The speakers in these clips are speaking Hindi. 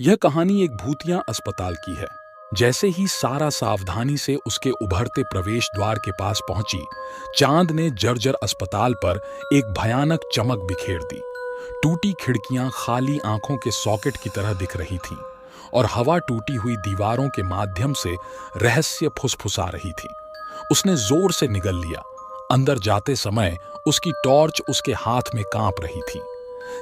यह कहानी एक भूतिया अस्पताल की है। जैसे ही सारा सावधानी से उसके उभरते प्रवेश द्वार के पास पहुंची, चांद ने जर्जर अस्पताल पर एक भयानक चमक बिखेर दी। टूटी खिड़कियां खाली आंखों के सॉकेट की तरह दिख रही थीं और हवा टूटी हुई दीवारों के माध्यम से रहस्य फुसफुसा रही थी। उसने जोर से निगल लिया। अंदर जाते समय उसकी टॉर्च उसके हाथ में कांप रही थी।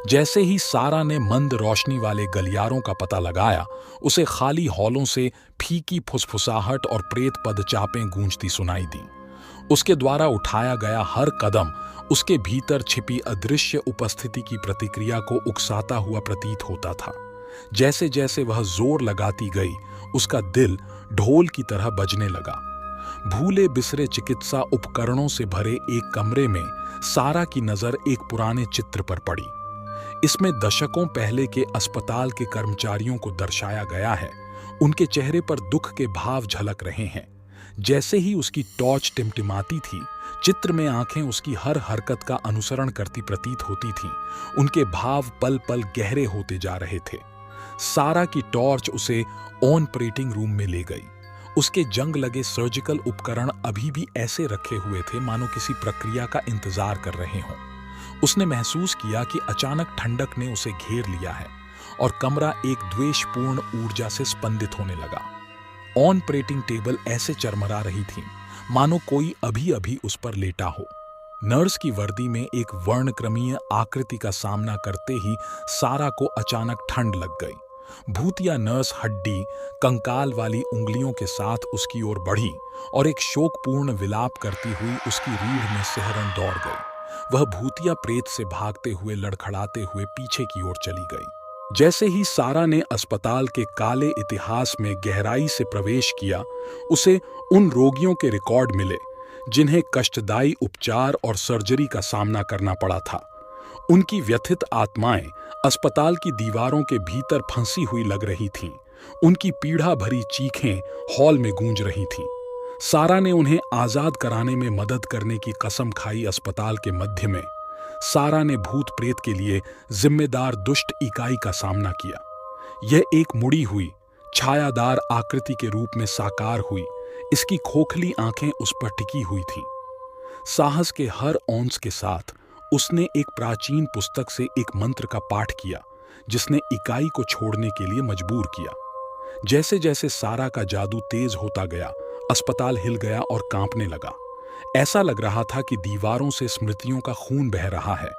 जैसे ही सारा ने मंद रोशनी वाले गलियारों का पता लगाया, उसे खाली हॉलों से फीकी फुसफुसाहट और प्रेत पदचापें गूंजती सुनाई दी। उसके द्वारा उठाया गया हर कदम उसके भीतर छिपी अदृश्य उपस्थिति की प्रतिक्रिया को उकसाता हुआ प्रतीत होता था। जैसे जैसे वह जोर लगाती गई, उसका दिल ढोल की तरह बजने लगा। भूले बिसरे चिकित्सा उपकरणों से भरे एक कमरे में सारा की नजर एक पुराने चित्र पर पड़ी। इसमें दशकों पहले के अस्पताल के कर्मचारियों को दर्शाया गया है। उनके चेहरे पर दुख के भाव झलक रहे हैं। जैसे ही उसकी टॉर्च टिमटिमाती थी, चित्र में आंखें उसकी हर हरकत का अनुसरण करती प्रतीत होती थीं। उनके भाव पल पल गहरे होते जा रहे थे। सारा की टॉर्च उसे ऑपरेटिंग रूम में ले गई। उसके जंग लगे सर्जिकल उपकरण अभी भी ऐसे रखे हुए थे मानो किसी प्रक्रिया का इंतजार कर रहे हों। उसने महसूस किया कि अचानक ठंडक ने उसे घेर लिया है और कमरा एक द्वेषपूर्ण ऊर्जा से स्पंदित होने लगा। ऑपरेटिंग टेबल ऐसे चरमरा रही थी मानो कोई अभी अभी उस पर लेटा हो। नर्स की वर्दी में एक वर्णक्रमीय आकृति का सामना करते ही सारा को अचानक ठंड लग गई। भूतिया नर्स हड्डी कंकाल वाली उंगलियों के साथ उसकी ओर बढ़ी और एक शोकपूर्ण विलाप करती हुई उसकी रीढ़ में सिहरन दौड़ गई। वह भूतिया प्रेत से भागते हुए लड़खड़ाते हुए पीछे की ओर चली गई। जैसे ही सारा ने अस्पताल के काले इतिहास में गहराई से प्रवेश किया, उसे उन रोगियों के रिकॉर्ड मिले जिन्हें कष्टदायी उपचार और सर्जरी का सामना करना पड़ा था। उनकी व्यथित आत्माएं अस्पताल की दीवारों के भीतर फंसी हुई लग रही थीं। उनकी पीड़ा भरी चीखें हॉल में गूंज रही थीं। सारा ने उन्हें आजाद कराने में मदद करने की कसम खाई। अस्पताल के मध्य में सारा ने भूत प्रेत के लिए जिम्मेदार दुष्ट इकाई का सामना किया। यह एक मुड़ी हुई छायादार आकृति के रूप में साकार हुई। इसकी खोखली आंखें उस पर टिकी हुई थीं। साहस के हर औंस के साथ उसने एक प्राचीन पुस्तक से एक मंत्र का पाठ किया, जिसने इकाई को छोड़ने के लिए मजबूर किया। जैसे जैसे सारा का जादू तेज होता गया, अस्पताल हिल गया और कांपने लगा। ऐसा लग रहा था कि दीवारों से स्मृतियों का खून बह रहा है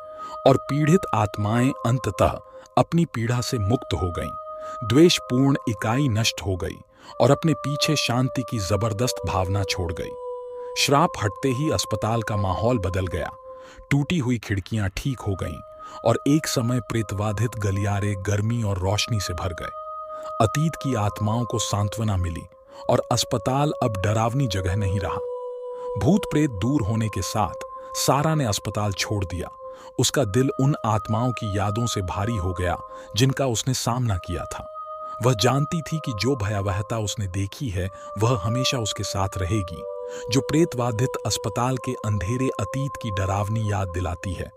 और पीड़ित आत्माएं अंततः अपनी पीड़ा से मुक्त हो गईं। द्वेषपूर्ण इकाई नष्ट हो गई और अपने पीछे शांति की जबरदस्त भावना छोड़ गई। श्राप हटते ही अस्पताल का माहौल बदल गया। टूटी हुई खिड़कियां ठीक हो गईं और एक समय प्रेतवाधित गलियारे गर्मी और रोशनी से भर गए। अतीत की आत्माओं को सांत्वना मिली और अस्पताल अब डरावनी जगह नहीं रहा। भूत प्रेत दूर होने के साथ सारा ने अस्पताल छोड़ दिया। उसका दिल उन आत्माओं की यादों से भारी हो गया जिनका उसने सामना किया था। वह जानती थी कि जो भयावहता उसने देखी है वह हमेशा उसके साथ रहेगी, जो प्रेतवाधित अस्पताल के अंधेरे अतीत की डरावनी याद दिलाती है।